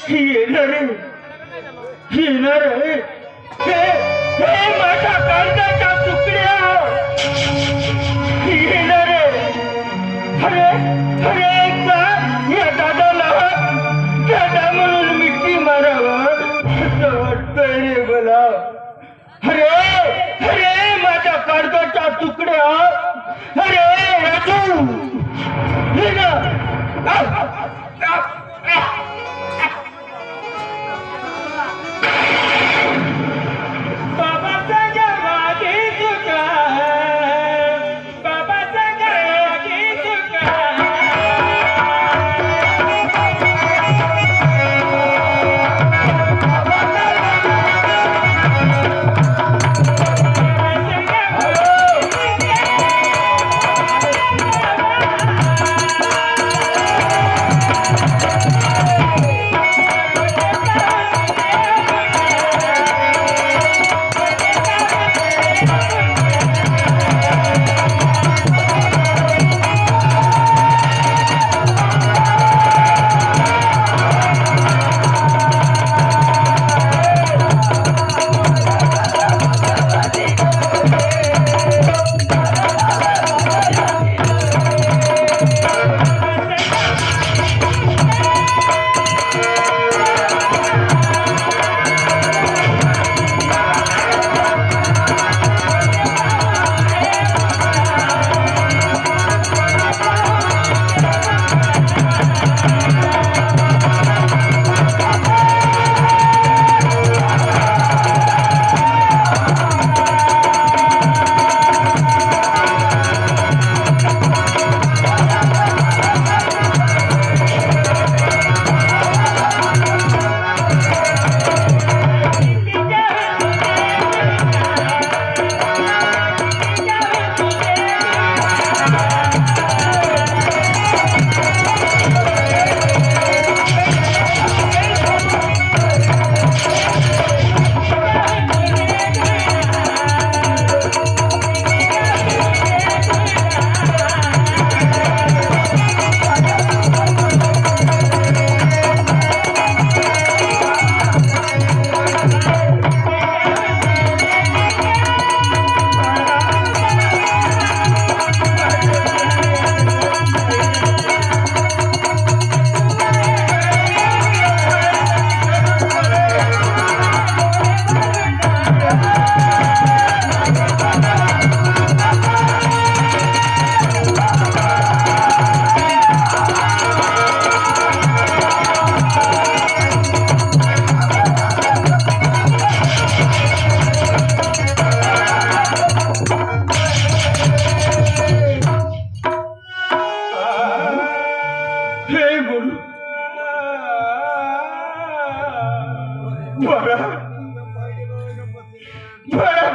येणार आहे हे माझ्या काळजाच्या तुकड्या येणार आहे. अरे अरे एकदा या दादाला दादा म्हणून मिठी मारावं असं वाटतंय रे मला. अरे अरे माझ्या काळजाच्या तुकड्या अरे राजू ये ना.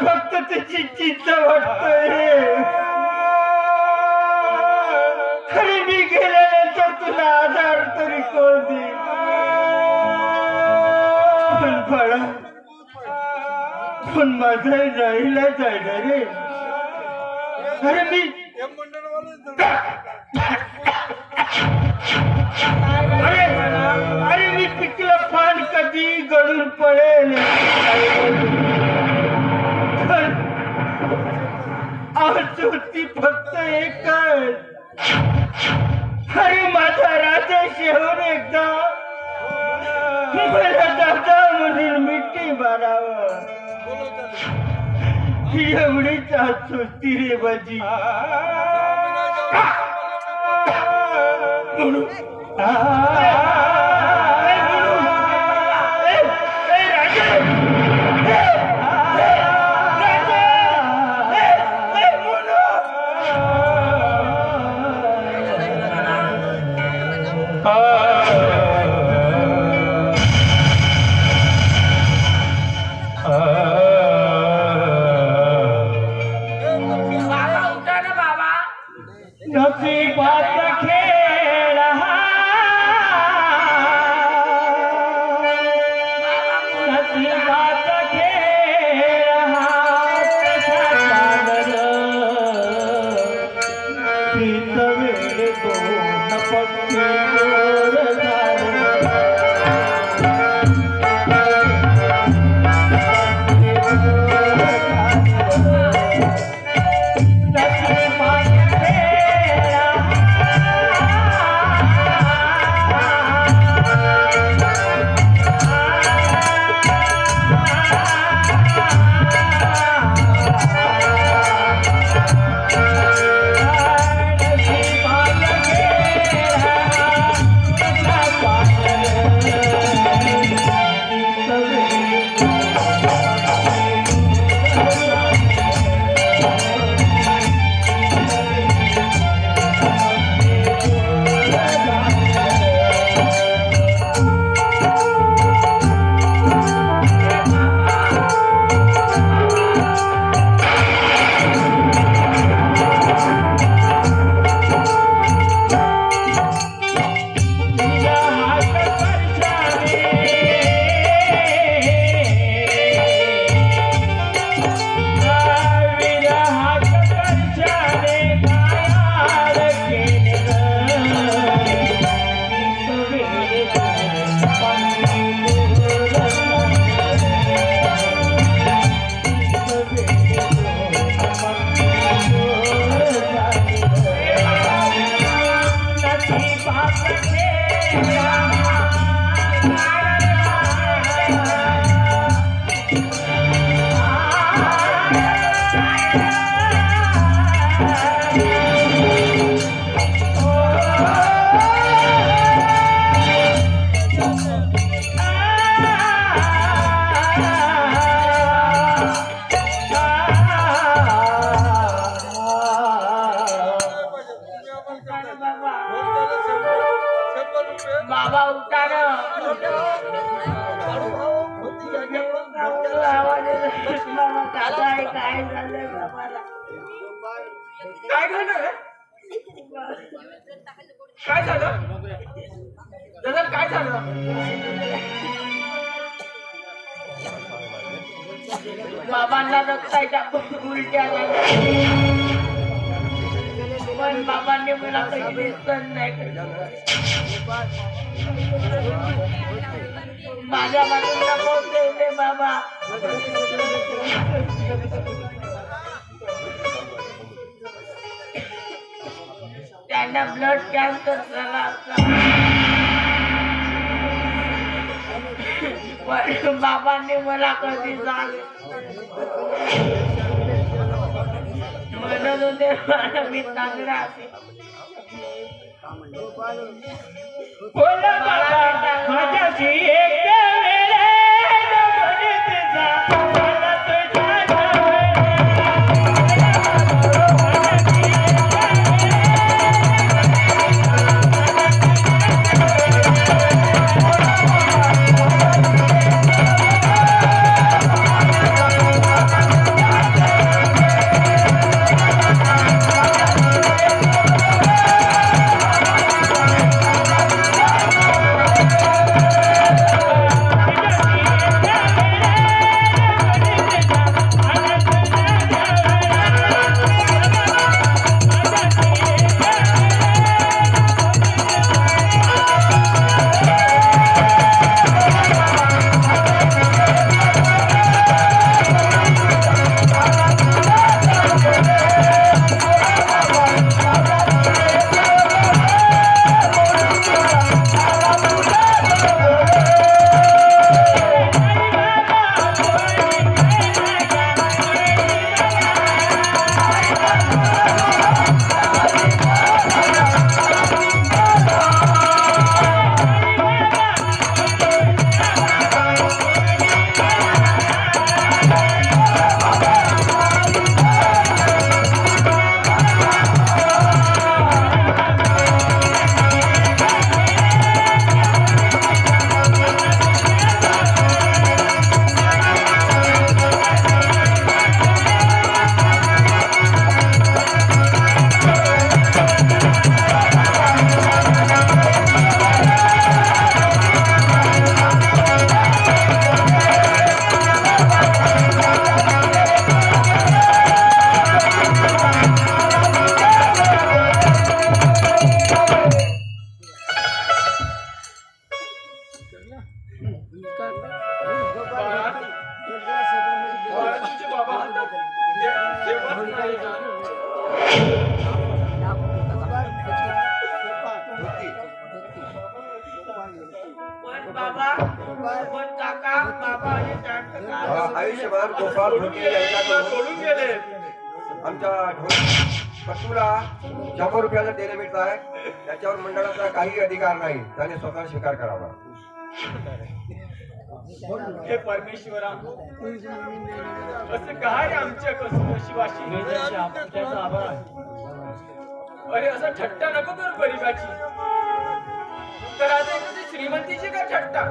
फक्त त्याची चिंता वाटतंय. खरी मी गेल्यानंतर तुला आधार तरी कोण देईल. पण माझा राहिला जायला रे. अरे मी अरे मी पिकलं पान कधी गळून पडेल. आज होती फक्त एकच. अरे माझा राजा शेवट एकदा मला दादा म्हणून मिठी मारावं एवढीच आज होती रे माझी. नसीबात खेळ हा काय झालं दादा काय झालं बाबांना रक्ताच्या उलट्या पण बाबांनी मला काही सण नाही माझ्या बाजूला पोहोचले बाबा त्यांना ब्लड कॅन्सर झाला बाबांनी मला कधी सांगितलं म्हणत होते मला मी चांगला असेल माझ्याशी एक आयुष्यभर गोपाळ सोडून गेले आमच्या पट्टूला 100 रुपयाला देणे मिळत आहे त्याच्यावर मंडळाचा काही अधिकार नाही त्याने स्वतः स्वीकार करावा हे परमेश्वरा असं काय आमच्या नशिबाशी अरे असं थट्टा नको करू गरीबाची तर आता एखादी श्रीमंतीची का थट्टा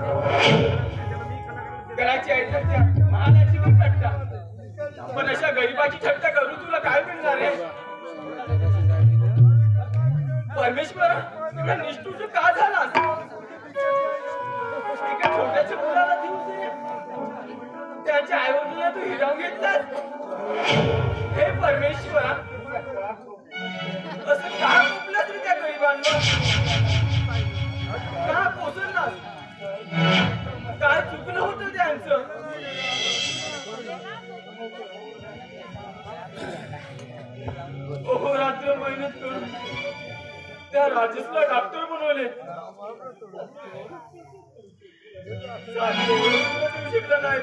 करायची आहे तर त्या महालाची पण थट्टा पण अशा गरीबाची थट्टा करू तुला काय मिळणार आहे परमेश्वरा तुला निष्ठुर का झाला एका छोट्याच्या मुलाला त्याच्या आईवडिलांना तू हिरावून घेतलास हे परमेश्वरा असं का मुकलास रे त्या गरिबांना का पोसरलास काय चुकलं होतं त्यांचं ओहो रात्र मेहनत करून त्या राजेशला डॉक्टर बनवले शिकला नाही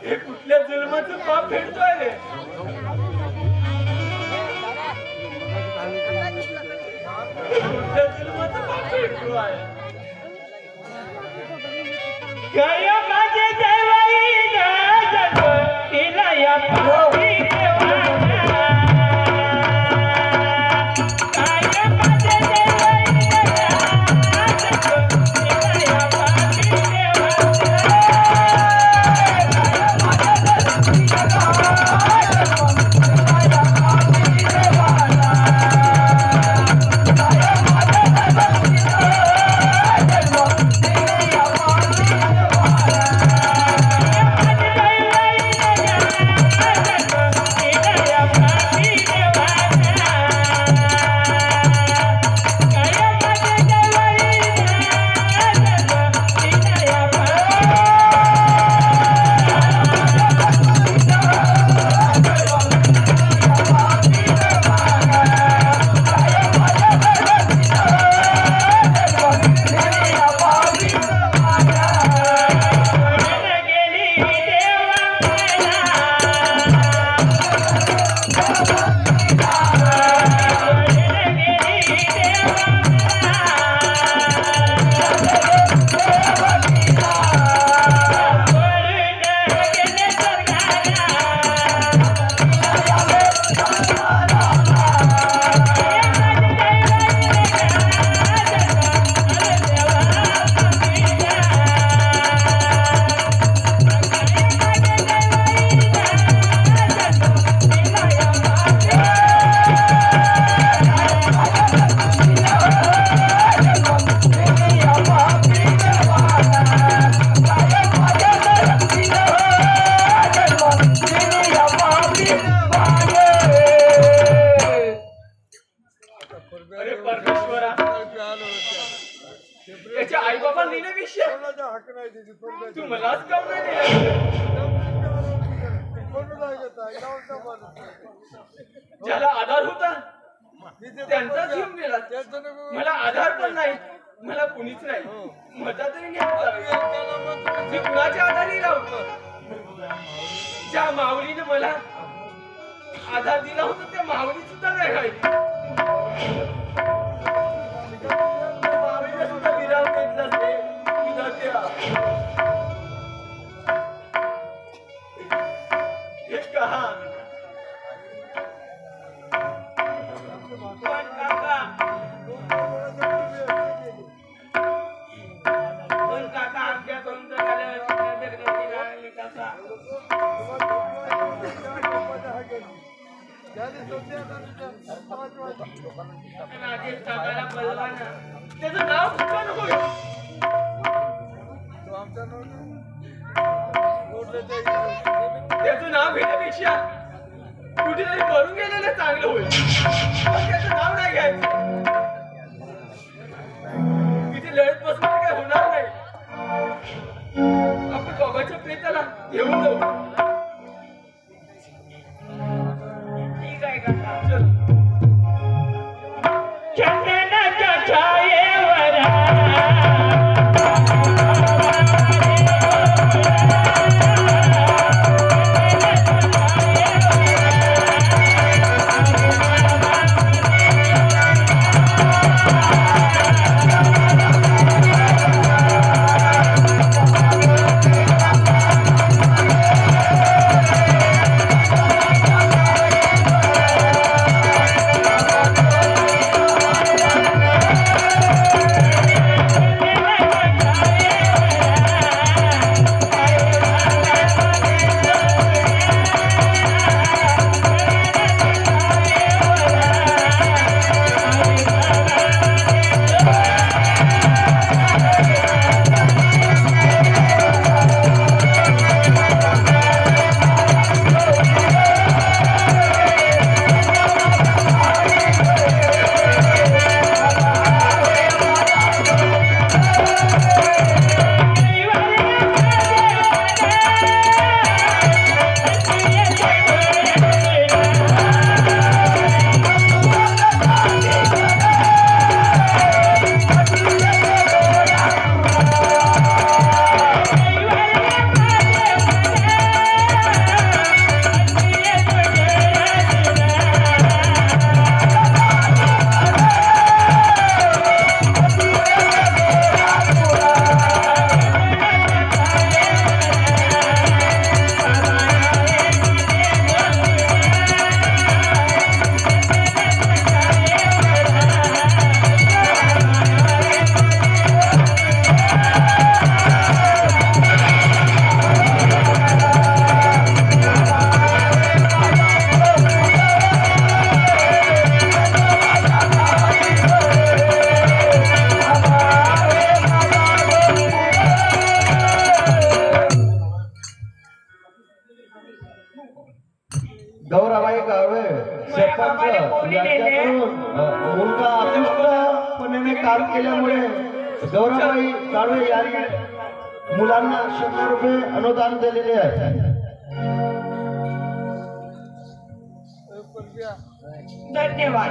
हे कुठल्या जन्माचं पाप फेडतोय रे कुठल्या जन्माचं पाप फेडतो आहे काय माझे देवाई तिला या तू मलाच काम नाही दिला. ज्याला आधार होता त्यांचा जीव गेला. मला आधार पण नाही, मला कुणीच नाही. मजा तरी घ्यायला मी कुणाच्या आधारी राहू. ज्या माऊलीने मला आधार दिला होता त्या माऊली सुद्धा नाही राहिली. माऊलीने सुद्धा विराम घेतला असते. हे कहा पण काका आमच्या दोन काकाला कळवा ना. त्याचं नाव सुद्धा नको. त्याचं नाव घेण्यापेक्षा कुठेतरी मरून गेलेलं चांगलं होईल. पण त्याचं नाव नाही घ्यायचं. तिथे लढत बसणार काय होणार नाही. आपण बाबाच्या प्रेताला घेऊन जाऊ. ठीक आहे काका, चल. चंदनाच्या छायेवर गौराबाई कावळे सरपंच यांच्याकडून मुलगा अतुष्टपणे काम केल्यामुळे गौराबाई कावळे यांनी मुलांना 100 रुपये अनुदान दिलेले आहे. धन्यवाद.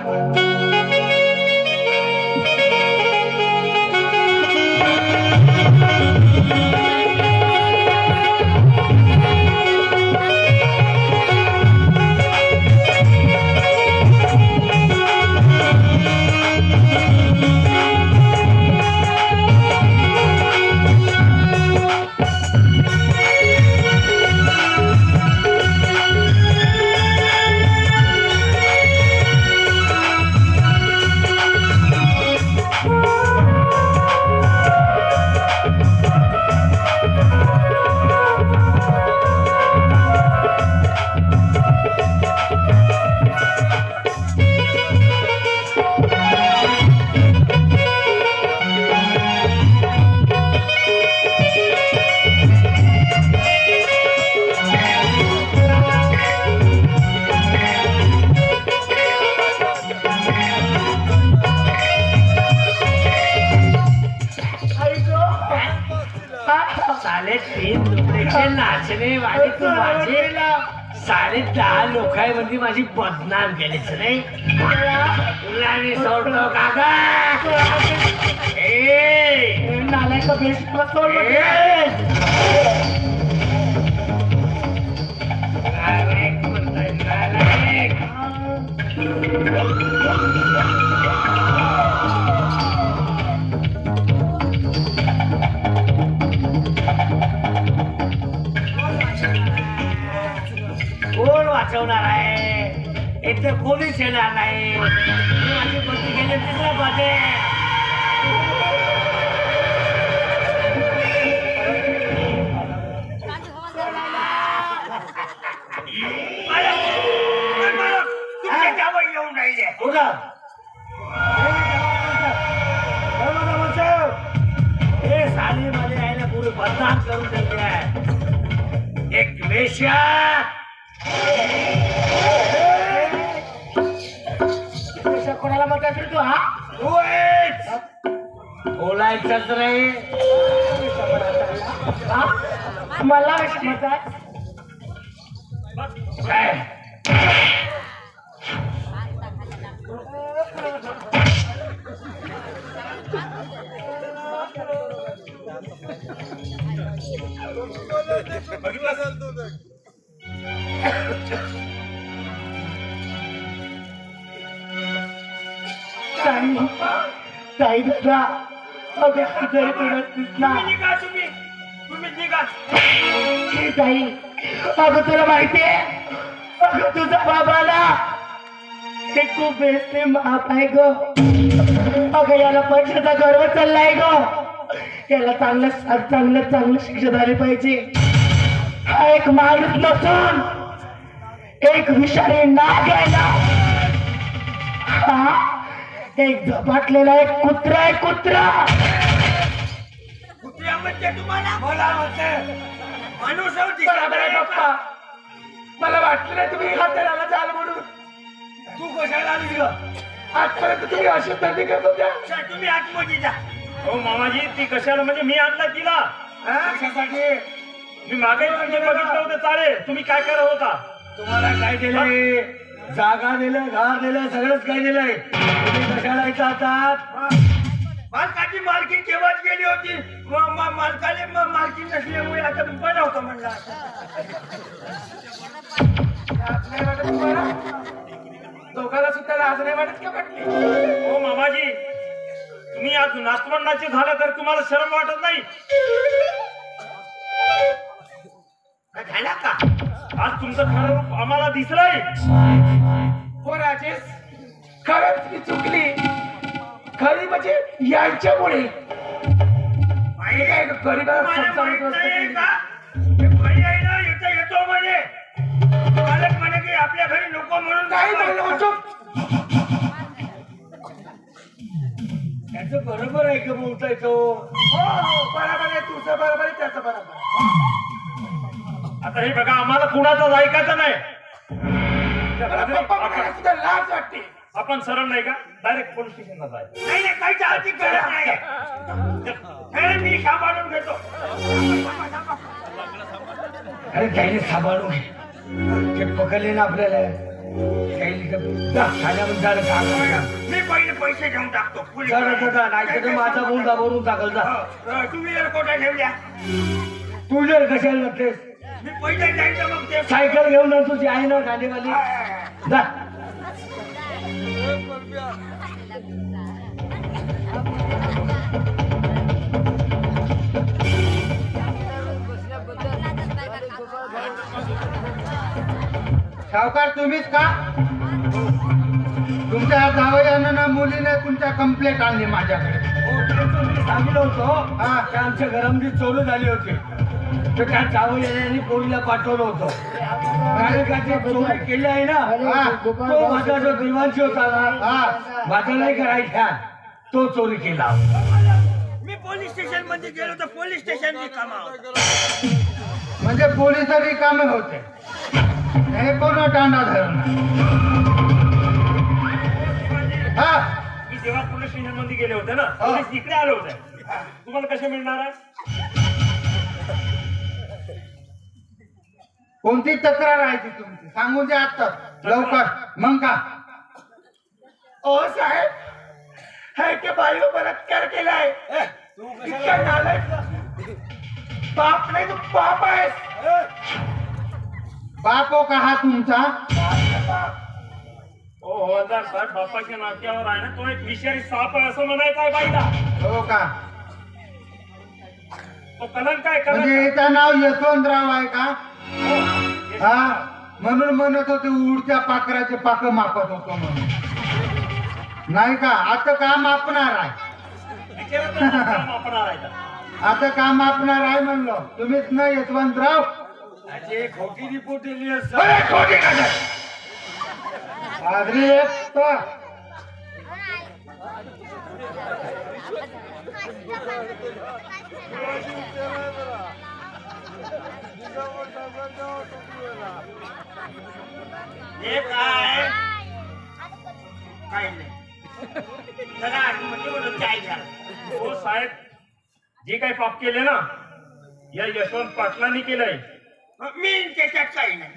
साडे 3 रुपयाचे नाचणे वाणी तू माझे 10.5 लोकांमध्ये माझी बदनाम केलीच नाही. तुला मी सोडतो काका. नालायक बेस्ट सोड. नालायक म्हणताय नालायक. कोण वाचवणार आहे? इथे कोणीच येणार नाही. माझी बंदी गेली तिसऱ्या पाठी. येऊन राहिले हे साली मध्ये यायला पुढे बदनाम करून ठेवले आहे. एक वेश्या कोणाला म्हणतात तू? हा बोलायचंच रे. मला म्हणतात काय? ताई दादा अगं जरी तुला दिसला ताई अगं तुला माहितीये अगं तुझा बाबाला हे खूप बेस्ट माप आहे ग. अगं याला पैशाचा गर्व चाललाय ग. याला चांगलं शिक्षा झाली पाहिजे. हा एक माणूस नसून एक विषारी नाग आहे ना. हा एक झपाटलेला एक कुत्रा आहे. कुत्रा म्हणते तुम्हाला मला म्हणते माणूस होती. पप्पा मला वाटलं नाही तुम्ही हाताला जाल म्हणून. तू कशाला आलीस ग? आजपर्यंत तुम्ही अशी धंदे करत होत्या. तुम्ही आतमध्ये जा. हो मामाजी ती कशाला म्हणजे मी आणला तिला. कशासाठी? मी मागे म्हणजे बघितलं होतं चालेल. तुम्ही काय करत होता? तुम्हाला काय दिलंय? जागा दिलं, घर दिलं, सगळंच काय दिलंय. तुम्ही कशाला इथं आहात? मालकाची मालकी केव्हाच गेली होती. मालकाने मालकी नसल्यामुळे आता दुकान होतं म्हणला. दोघाला सुद्धा लाज नाही वाटत का वाटली? हो मामाजी तुम्ही आज नातवंडाचे झालं तर तुम्हाला शरम वाटत नाही? झाला का? आज तुमचं खरं रूप आम्हाला दिसलंय. हो राजेश खरंच मी चुकली. खरी म्हणजे यांच्यामुळे. काय गरीबाला समजावून येतो म्हणे. मालक म्हणे की आपल्या घरी नको म्हणून काय बोललो चुप. त्याचं बरोबर आहे का बोलताय तो? हो बरोबर आहे. तुझं बरोबर आहे त्याचं बरोबर. आता हे बघा आम्हाला कुणाचाच ऐकायचं नाही. सुद्धा लाज वाटते. आपण सरळ नाही का डायरेक्ट पोलीस स्टेशनला जायचं. नाही नाही काही जायची गरज नाही. मी सांभाळून घेतो. अरे त्याने सांभाळून ते पकडले ना आपल्याला. मी पहिले पैसे घेऊन टाकतो. नाही माझा मुलगा भरून टाकल जा. टू व्हीलर कोठा ठेवल्या? तू जर कशाला लागतेस? मी पहिले जायचं मग ते सायकल घेऊन तुझी आहे ना गाडीवाली जा. सावकार तुम्हीच का? तुमच्या जावयानं मुलीने तुमच्या कंप्लेंट आणली माझ्याकडे. सांगितलं होतं हा की आमच्या घरामध्ये चोरी झाली होती. तर त्या जावयाने पोरीला पाठवलं होतं. नागरिकाची चोरी केली आहे ना. तो माझा जो दिवाणशी होता ना माझा नाही करायचा तो चोरी केला. मी पोलीस स्टेशन मध्ये गेलो तर पोलीस स्टेशन रिकामा. म्हणजे पोलिस रिकामे होते. हे कोण टांडा धरून. हा मी जेव्हा पोलीस स्टेशन मध्ये गेले होते ना पोलीस इकडे आले होते. तुम्हाला कसे मिळणार आहे? कोणती तक्रार आहे ती तुमची सांगून द्या आता लवकर. मग का ओ साहेब है के बाईवर बलात्कार केलाय. इतका नालायक बाप नाही तू बाप आहेस. बाप हो का हा तुमचा? ओ हवालदार साहेब, बापाच्या नाक्यावर आहे ना तो एक विषारी साप आहे असं म्हणायचं आहे बाईला. हो का? तो कलंक काय म्हणजे कलंक. याचं नाव यशवंतराव आहे का? हा म्हणून म्हणत होते उडत्या पाखराचे पाक मापत होतो म्हणून. नाही का? आता का मापणार आहे? आपणार आहे का? आता का मापणार आहे म्हणलो तुम्हीच ना यशवंतराव? खोटी रिपोर्ट दिली अरे खोटी का? आदरी एक तर हे काय काय नाही जरा आतमध्ये बोलत काय झालं. हो साहेब, जे काही पाप केले ना या यशवंत पाटलांनी केलंय. मी त्याच्यात काही नाही.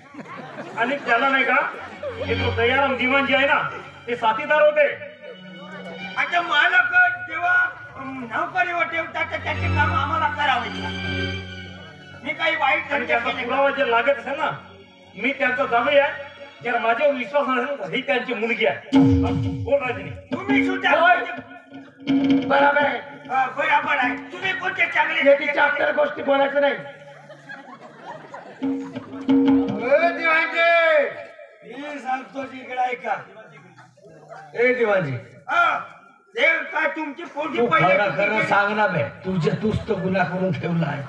आणि त्याला नाही का हे तो दयाराम दिवाण जे आहे ना ते साथीदार होते. आता मालक जेव्हा नोकरीवर ठेवतात तर त्याचे काम आम्हाला करावे. मी काही वाईट आणि धंदे त्याचा केले का? पुरावा जर लागत असेल ना मी त्यांचा जावई आहे. जर माझ्यावर विश्वास नसेल तर ही त्यांची मुलगी आहे. बोल राजनी. तुम्ही सुद्धा बरोबर आहे. बरोबर आहे. तुम्ही कोणते चांगले याची चाप्टर गोष्टी बोलायचं नाही. दिवाणजी मी सांगतो तिकडे ऐका. ए दिवाणी, हे काय तुमची पोरगी तू पहिले खरं खरं सांग ना बे, तूच तर गुन्हा करून ठेवला आहे.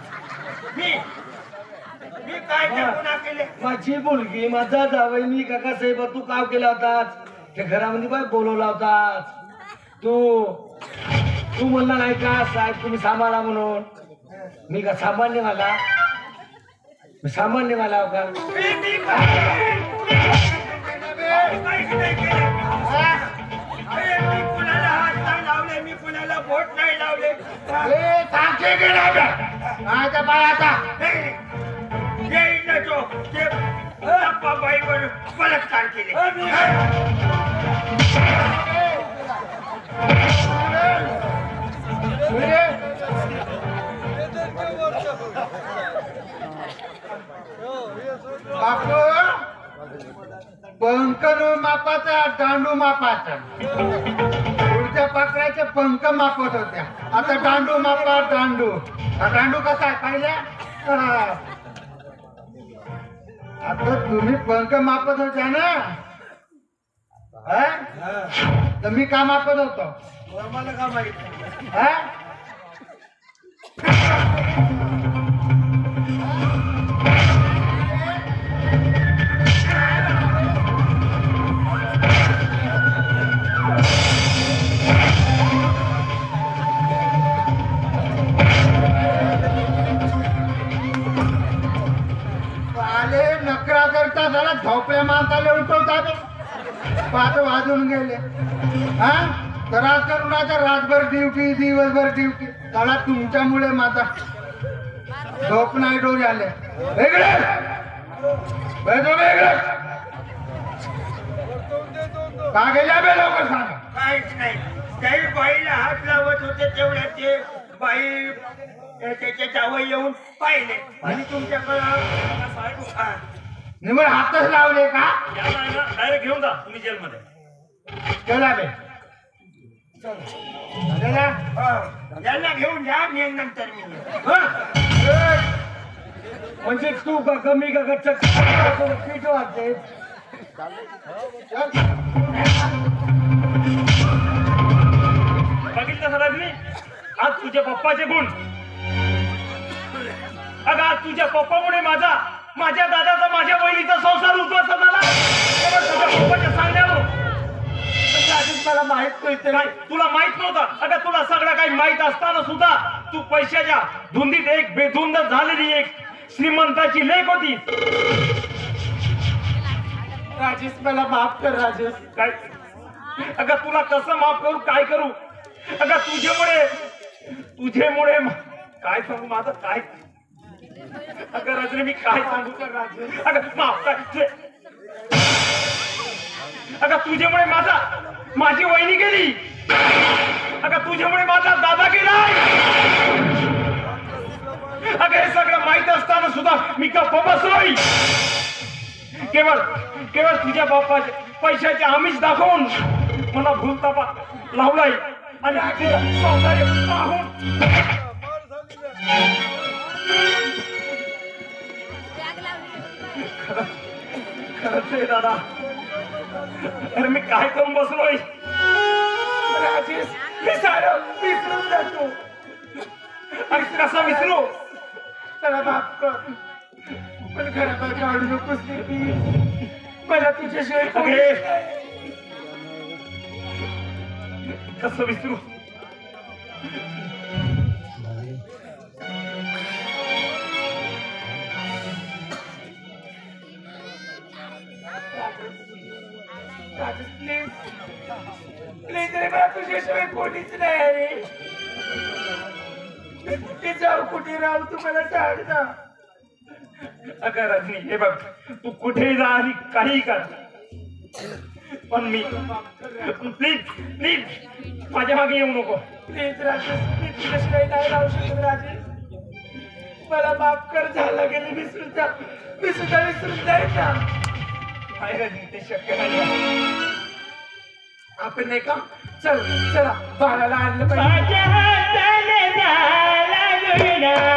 मी काय ते गुन्हा केले? माझी मुलगी, माझा जावई, मी काकासाहेब, तू काम केला होतास त्या घरामध्ये बाय बोलवला होतास. तू म्हणला नाही का साहेब तुम्ही सांभाळा म्हणून. मी का सामान्य मला सामान्य मला हो का? मी काहीच नाही केलं. अरे, मी कुणाला हात नाही लावले, मी कुणाला बोट नाही लावले. सांगते की नाही बे? आता बाळाचा येईल ना तो ते बाईवर बलात्कार केले. बापू पंख मापाचा दांडू मापाचा. पुढच्या पाकळ्याचे पंख मापत होत्या. आता दांडू मापा दांडू. हा दांडू कसा आहे पाहिल्या? आता तुम्ही पंख मापत होत्या ना हा? तर मी का मापत होतो? मला का माहित? हा? नकरा करता झाला झोपड्या माणसाला उठवतात. 5 वाजून गेले. हा त्रास करूनाचा रातभर ड्युटी दिवसभर ड्युटी. त्याला तुमच्यामुळे माझा झोप नाही डोळे आले. वेगळे का गेल्या बे लवकर सांगा. काहीच नाही. काही बाईला हात लावत होते तेवढ्या ते बाई त्याचे जावई येऊन पाहिले आणि तुमच्याकडं निवड हातच लावले का? याला आहे ना डायरेक्ट घेऊन जा तुम्ही जेलमध्ये. चला बे चला. यांना घेऊन जा. मी नंतर मी येईन. म्हणजे तू का कमी का पीठ वाटते. बघितलं सरांनी आज तुझ्या पप्पाचे गुण. अगं आज तुझ्या पप्पामुळे माझ्या दादाचा माझ्या बहिणीचा संसार उद्ध्वस्त झाला. तुझ्या पप्पाच्या सांगण्यावर आधीच मला माहित नाही. तुला माहित नव्हतं. अगं तुला सगळं काही माहित असताना सुद्धा तू पैशाच्या धुंदीत एक बेधुंद झालेली एक श्रीमंताची लेक होती. राजेश मला माफ कर राजेश. काय अगं तुला कसं माफ करू काय करू. अगं तुझ्यामुळे काय सांगू माझं काय अगं राजरे मी काय सांगू का राजरे अगं माफ काय अगं तुझ्यामुळे माझी वहिनी गेली अगं तुझ्यामुळे माझा दादा गेलाय अगं हे सगळं माहित असताना सुद्धा मी गप्प बसलोय केवळ तुझ्या बापाचे पैशाचे आमिष दाखवून मला भूलतापा लावलाय आणि तुझं सौंदर्य पाहून खरंच आहे दादा अरे मी काय करून बसलोय राजेश मी सारं विसरून जातो अरे कसा विसरू त्याला माफ कर पण घराबाहेर काढू नकोस देवी मला तुझ्याशिवाय कोणीच अरे नाही. कसं विसरू राजेश प्लीज प्लीज रे मला तुझ्याशिवाय कोणीच नाही अरे मी कुठे जाऊ कुठे राहू तू मला सांग ना अगं रजनी हे बघ तू कुठेही जा आणि काही कर पण मी प्लीज माझ्या मागे येऊ नको प्लीज राजेश मी तुझ्याशिवाय नाही राहू शकत राजेश मला माफ कर झालं गेलं विसरून जाईल ना नाही रजनी ते शक्य नाही आपण नाही का चला बाळाला आणलं पाहिजे माझ्या हाताने झाला गुन्हा